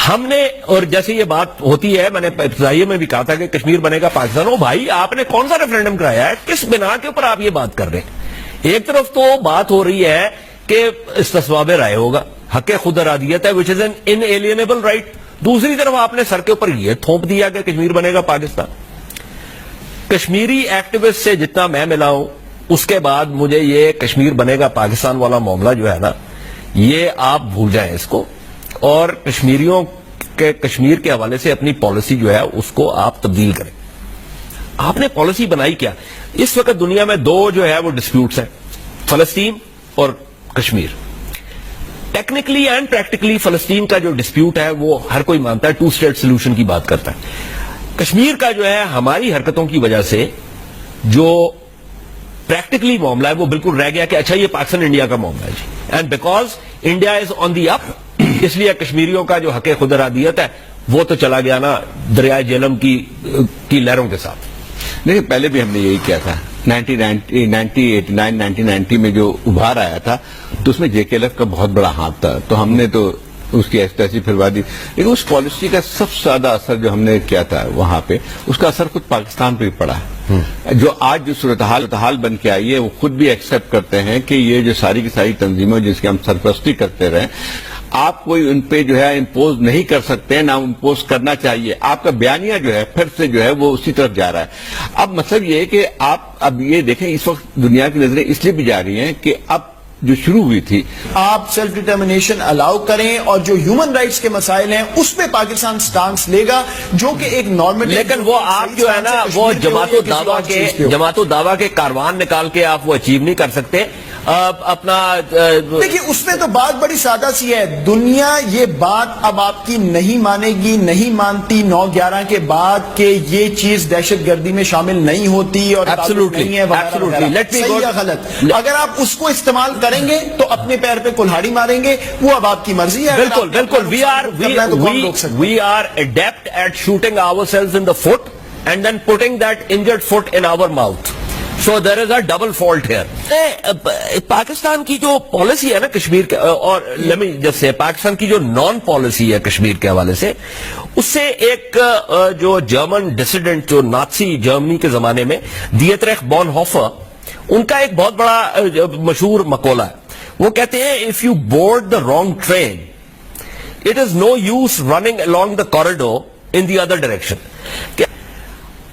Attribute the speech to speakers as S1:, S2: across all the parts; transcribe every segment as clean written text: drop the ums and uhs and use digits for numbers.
S1: ہم نے, اور جیسے یہ بات ہوتی ہے, میں نے ابتدائیے میں بھی کہا تھا کہ کشمیر بنے گا پاکستان. او بھائی, آپ نے کون سا ریفرینڈم کرایا ہے؟ کس بنا کے اوپر آپ یہ بات کر رہے ہیں؟ ایک طرف تو بات ہو رہی ہے کہ استصواب رائے ہوگا, حق خود ارادیت ہے, which is an inalienable right. دوسری طرف آپ نے سر کے اوپر یہ تھوپ دیا کہ کشمیر بنے گا پاکستان. کشمیری ایکٹیوسٹ سے جتنا میں ملا ہوں, اس کے بعد مجھے یہ کشمیر بنے گا پاکستان والا معاملہ جو ہے نا, یہ آپ بھول جائیں اس کو, اور کشمیریوں کے کشمیر کے حوالے سے اپنی پالیسی جو ہے اس کو آپ تبدیل کریں. آپ نے پالیسی بنائی کیا؟ اس وقت دنیا میں دو جو ہے وہ ڈسپیوٹس ہیں, فلسطین اور کشمیر. ٹیکنیکلی اینڈ پریکٹیکلی فلسطین کا جو ڈسپیوٹ ہے وہ ہر کوئی مانتا ہے, 2 اسٹیٹ سولوشن کی بات کرتا ہے. کشمیر کا جو ہے ہماری حرکتوں کی وجہ سے جو پریکٹیکلی معاملہ ہے وہ بالکل رہ گیا کہ اچھا یہ پاکستان انڈیا کا معاملہ ہے جی, اینڈ بیکاز انڈیا از آن دی اپ, اس لیے کشمیریوں کا جو حق خود ارادیت ہے وہ تو چلا گیا نا دریائے جہلم کی لہروں کے ساتھ.
S2: دیکھیں, پہلے بھی ہم نے یہی کیا تھا. 1990 میں جو ابھار آیا تھا تو اس میں جے کے ایل ایف کا بہت بڑا ہاتھ تھا, تو ہم نے تو اس کی ایسی پھروا دی. لیکن اس پالیسی کا سب سے زیادہ اثر جو ہم نے کیا تھا وہاں پہ, اس کا اثر خود پاکستان پہ بھی پڑا ہے. جو آج جو صورتحال بن کے آئی ہے وہ خود بھی ایکسپٹ کرتے ہیں کہ یہ جو ساری کی ساری تنظیمیں جس کی ہم سرپرستی کرتے رہے, آپ کوئی ان پہ جو ہے امپوز نہیں کر سکتے, نہ امپوز کرنا چاہیے. آپ کا بیانیہ جو ہے پھر سے جو ہے وہ اسی طرف جا رہا ہے. اب مطلب یہ ہے کہ آپ اب یہ دیکھیں, اس وقت دنیا کی نظریں اس لیے بھی جا رہی ہیں کہ اب جو شروع ہوئی تھی,
S3: آپ سیلف ڈٹرمنیشن الاؤ کریں اور جو ہیومن رائٹس کے مسائل ہیں اس پہ پاکستان سٹانس لے گا, جو کہ ایک نارمل.
S1: لیکن وہ آپ جو ہے نا وہ جماعت و دعویٰ کے کاروان نکال کے آپ وہ اچیو نہیں کر سکتے اپنا.
S3: دیکھیے اس میں تو بات بڑی سادہ سی ہے, دنیا یہ بات اب آپ کی نہیں مانے گی, نہیں مانتی 9/11 کے بعد کہ یہ چیز دہشت گردی میں شامل نہیں ہوتی اور نہیں ہے صحیح یا غلط. اگر آپ اس کو استعمال کریں گے تو اپنے پیر پہ کلہاڑی ماریں گے, وہ اب آپ کی مرضی ہے.
S1: بالکل we are adept at shooting ourselves in the foot and then putting that injured foot in our mouth. So there is a double fault here. Pakistan کی جو پالیسی ہے نا کشمیر کے, اور let me just say Pakistan کی جو نان پالیسی ہے کشمیر کے حوالے سے, اس سے ایک جو جرمن ڈسیڈنٹ جو نازی جرمنی کے زمانے میں دیٹریخ بونہوفر, ان کا ایک بہت بڑا مشہور مقولہ ہے. وہ کہتے ہیں if you board the wrong train it is no use running along the corridor in the other direction.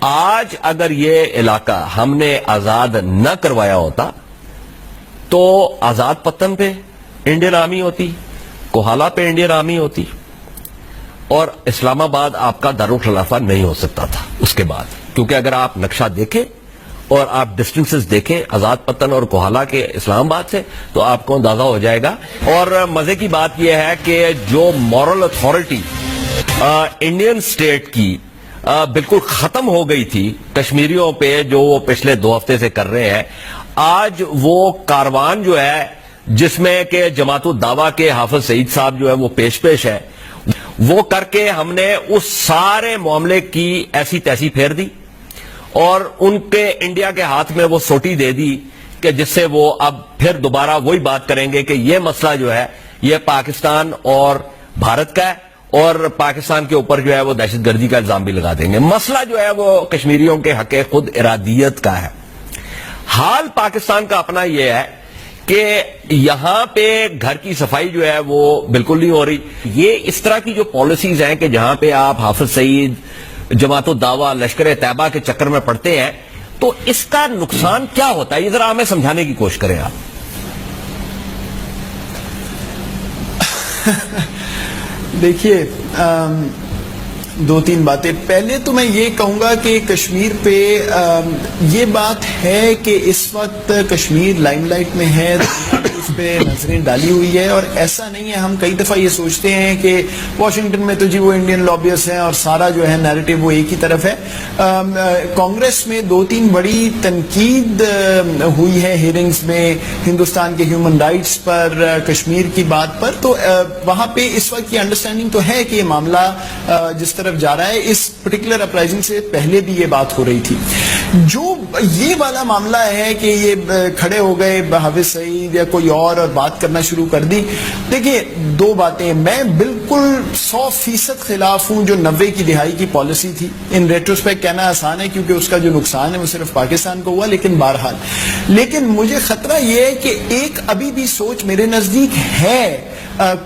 S1: آج اگر یہ علاقہ ہم نے آزاد نہ کروایا ہوتا تو آزاد پتن پہ انڈین آرمی ہوتی, کوہالہ پہ انڈین آرمی ہوتی, اور اسلام آباد آپ کا دارالخلافہ نہیں ہو سکتا تھا اس کے بعد. کیونکہ اگر آپ نقشہ دیکھیں اور آپ ڈسٹنسز دیکھیں آزاد پتن اور کوہالہ کے اسلام آباد سے, تو آپ کو اندازہ ہو جائے گا. اور مزے کی بات یہ ہے کہ جو مورل اتھارٹی انڈین اسٹیٹ کی بالکل ختم ہو گئی تھی کشمیریوں پہ, جو وہ پچھلے 2 ہفتے سے کر رہے ہیں, آج وہ کاروان جو ہے جس میں کہ جماعت الدعویٰ کے حافظ سعید صاحب جو ہے وہ پیش ہے, وہ کر کے ہم نے اس سارے معاملے کی ایسی تیسی پھیر دی, اور ان کے انڈیا کے ہاتھ میں وہ سوٹی دے دی کہ جس سے وہ اب پھر دوبارہ وہی بات کریں گے کہ یہ مسئلہ جو ہے یہ پاکستان اور بھارت کا ہے, اور پاکستان کے اوپر جو ہے وہ دہشت گردی کا الزام بھی لگا دیں گے. مسئلہ جو ہے وہ کشمیریوں کے حق خود ارادیت کا ہے. حال پاکستان کا اپنا یہ ہے کہ یہاں پہ گھر کی صفائی جو ہے وہ بالکل نہیں ہو رہی. یہ اس طرح کی جو پالیسیز ہیں کہ جہاں پہ آپ حافظ سعید, جماعت الدعوہ, لشکر طیبہ کے چکر میں پڑتے ہیں, تو اس کا نقصان کیا ہوتا ہے, یہ ذرا ہمیں سمجھانے کی کوشش کریں آپ.
S3: دیکھیے 2-3 باتیں. پہلے تو میں یہ کہوں گا کہ کشمیر پہ یہ بات ہے کہ اس وقت کشمیر لائم لائٹ میں ہے, اس پہ نظریں ڈالی ہوئی ہے, اور ایسا نہیں ہے. ہم کئی دفعہ یہ سوچتے ہیں کہ واشنگٹن میں تو جی وہ انڈین لابیس ہیں اور سارا جو ہے نیریٹو وہ ایک ہی طرف ہے. کانگریس میں 2-3 بڑی تنقید ہوئی ہے ہیئرنگز میں ہندوستان کے ہیومن رائٹس پر, کشمیر کی بات پر, تو وہاں پہ اس وقت یہ انڈرسٹینڈنگ تو ہے کہ یہ معاملہ جس طرف جا رہا ہے, اس پرٹیکولر اپرائزنگ سے پہلے بھی یہ بات ہو رہی تھی. جو یہ والا معاملہ ہے کہ یہ کھڑے ہو گئے حافظ سعید یا کوئی اور بات کرنا شروع کر دی. دیکھیے دو باتیں, میں بالکل 100% خلاف ہوں جو 90 کی دہائی کی پالیسی تھی. ان ریٹروسپیکٹ کہنا آسان ہے کیونکہ اس کا جو نقصان ہے وہ صرف پاکستان کو ہوا, لیکن بہرحال. لیکن مجھے خطرہ یہ ہے کہ ایک ابھی بھی سوچ میرے نزدیک ہے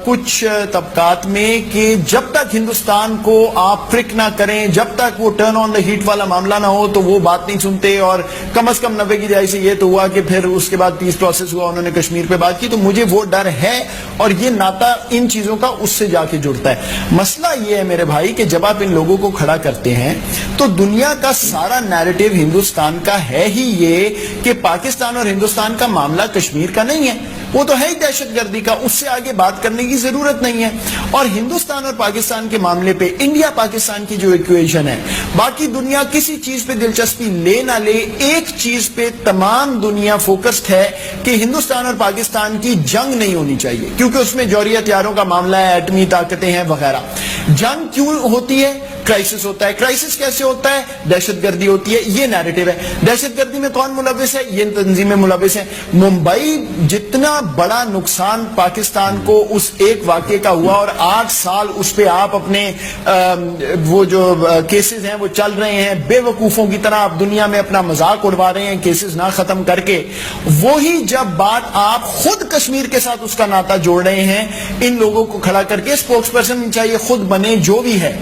S3: کچھ طبقات میں کہ جب تک ہندوستان کو آپ فرک نہ کریں, جب تک وہ ٹرن آن دا ہیٹ والا معاملہ نہ ہو تو وہ بات نہیں سنتے. اور کم از کم 90 کی دہائی سے یہ تو ہوا کہ پھر اس کے بعد پیس پروسیس ہوا, انہوں نے کشمیر پہ بات کی. تو مجھے وہ ڈر ہے اور یہ ناتا ان چیزوں کا اس سے جا کے جڑتا ہے. مسئلہ یہ ہے میرے بھائی کہ جب آپ ان لوگوں کو کھڑا کرتے ہیں تو دنیا کا سارا نیریٹو ہندوستان کا ہے ہی یہ کہ پاکستان اور ہندوستان کا معاملہ کشمیر کا نہیں ہے, وہ تو ہے ہی دہشت گردی کا. اس سے آگے بات کرنے کی ضرورت نہیں ہے. اور ہندوستان اور پاکستان کے معاملے پہ انڈیا پاکستان کی جو ایکویشن ہے, باقی دنیا کسی چیز پہ دلچسپی لے نہ لے, ایک چیز پہ تمام دنیا فوکسڈ ہے کہ ہندوستان اور پاکستان کی جنگ نہیں ہونی چاہیے, کیونکہ اس میں جوہری ہتھیاروں کا معاملہ ہے, ایٹمی طاقتیں ہیں وغیرہ. جنگ کیوں ہوتی ہے؟ کرائسس ہوتا ہے. کرائسس کیسے ہوتا ہے؟ دہشت گردی ہوتی ہے. یہ نیریٹو ہے. دہشت گردی میں کون ملوث ہے؟ یہ تنظیمیں ملوث ہیں. ممبئی جتنا بڑا نقصان پاکستان کو اس ایک واقعے کا ہوا اور 8 سال اس پہ آپ اپنے وہ جو کیسز ہیں وہ چل رہے ہیں, بے وقوفوں کی طرح آپ دنیا میں اپنا مذاق اڑوا رہے ہیں کیسز نہ ختم کر کے. وہی جب بات آپ خود کشمیر کے ساتھ اس کا ناتا جوڑ رہے ہیں, ان لوگوں کو کھڑا کر کے اسپوکس پرسن چاہیے خود بنے جو بھی ہے,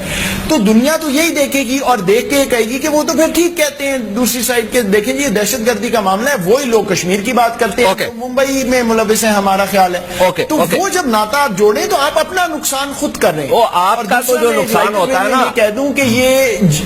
S3: تو دنیا تو یہی دیکھے گی اور دیکھ کے کہے گی کہ وہ تو پھر ٹھیک کہتے ہیں. دوسری سائڈ کے دیکھیں جی دہشت گردی کا معاملہ ہے, وہی لوگ کشمیر کی بات کرتے ہیں, ممبئی میں ملوث ہیں ہمارا خیال ہے. تو وہ جب ناتا آپ جوڑیں تو آپ اپنا نقصان خود کر رہے ہیں.
S1: آپ کا تو جو نقصان ہوتا ہے نا,
S3: کہہ دوں کہ یہ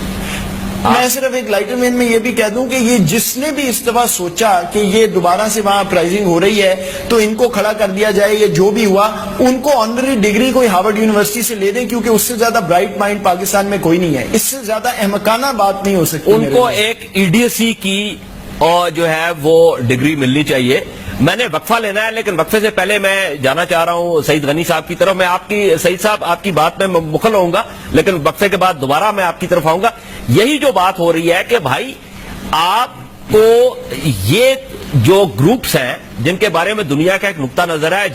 S3: میں صرف ایک لائٹر مین میں یہ بھی کہہ دوں کہ یہ جس نے بھی اس دفعہ سوچا کہ یہ دوبارہ سے وہاں پرائزنگ ہو رہی ہے تو ان کو کھڑا کر دیا جائے, یہ جو بھی ہوا ان کو آنرری ڈگری کوئی ہارورڈ یونیورسٹی سے لے دیں, کیونکہ اس سے زیادہ برائٹ مائنڈ پاکستان میں کوئی نہیں ہے. اس سے زیادہ احمقانہ بات نہیں ہو سکتی.
S1: ان کو ایک EDSC کی اور جو ہے وہ ڈگری ملنی چاہیے. میں نے وقفہ لینا ہے, لیکن وقفے سے پہلے میں جانا چاہ رہا ہوں سعید غنی صاحب کی طرف. میں آپ کی سعید صاحب آپ کی بات میں مخل ہوں گا, لیکن وقفے کے بعد دوبارہ میں آپ کی طرف آؤں گا. یہی جو بات ہو رہی ہے کہ بھائی آپ کو یہ جو گروپس ہیں جن کے بارے میں دنیا کا ایک نقطہ نظر ہے,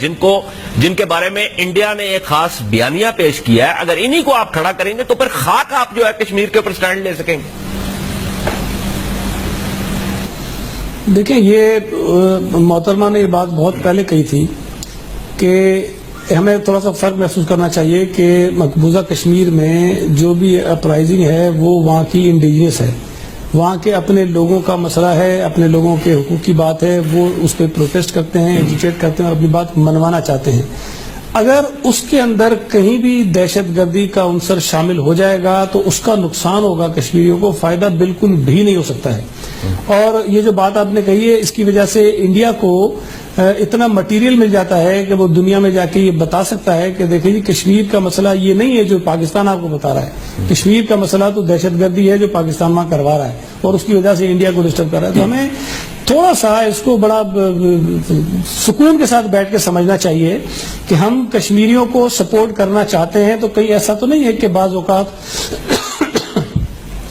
S1: جن کے بارے میں انڈیا نے ایک خاص بیانیہ پیش کیا ہے, اگر انہی کو آپ کھڑا کریں گے تو پھر خاک آپ جو ہے کشمیر کے اوپر سٹینڈ لے سکیں گے.
S4: دیکھیں یہ محترمہ نے یہ بات بہت پہلے کہی تھی کہ ہمیں تھوڑا سا فرق محسوس کرنا چاہیے کہ مقبوضہ کشمیر میں جو بھی اپرائزنگ ہے وہ وہاں کی انڈیجنس ہے, وہاں کے اپنے لوگوں کا مسئلہ ہے, اپنے لوگوں کے حقوق کی بات ہے, وہ اس پہ پروٹیسٹ کرتے ہیں, ایجوکیٹ کرتے ہیں اور اپنی بات منوانا چاہتے ہیں. اگر اس کے اندر کہیں بھی دہشت گردی کا عنصر شامل ہو جائے گا تو اس کا نقصان ہوگا کشمیریوں کو, فائدہ بالکل بھی نہیں ہو سکتا ہے. اور یہ جو بات آپ نے کہی ہے اس کی وجہ سے انڈیا کو اتنا مٹیریل مل جاتا ہے کہ وہ دنیا میں جا کے یہ بتا سکتا ہے کہ دیکھیں جی کشمیر کا مسئلہ یہ نہیں ہے جو پاکستان آپ کو بتا رہا ہے, کشمیر کا مسئلہ تو دہشت گردی ہے جو پاکستان وہاں کروا رہا ہے اور اس کی وجہ سے انڈیا کو ڈسٹرب کر رہا ہے. تو ہمیں تھوڑا سا اس کو بڑا سکون کے ساتھ بیٹھ کے سمجھنا چاہیے کہ ہم کشمیریوں کو سپورٹ کرنا چاہتے ہیں, تو کہیں ایسا تو نہیں ہے کہ بعض اوقات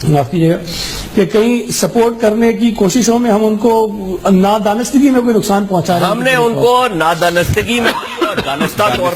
S4: معاف کیجیے گا کہ کہیں سپورٹ کرنے کی کوششوں میں ہم ان کو نادانستگی میں کوئی نقصان پہنچا رہے ہیں.
S1: ہم نے ان کو نادانستگی میں اور دانستہ طور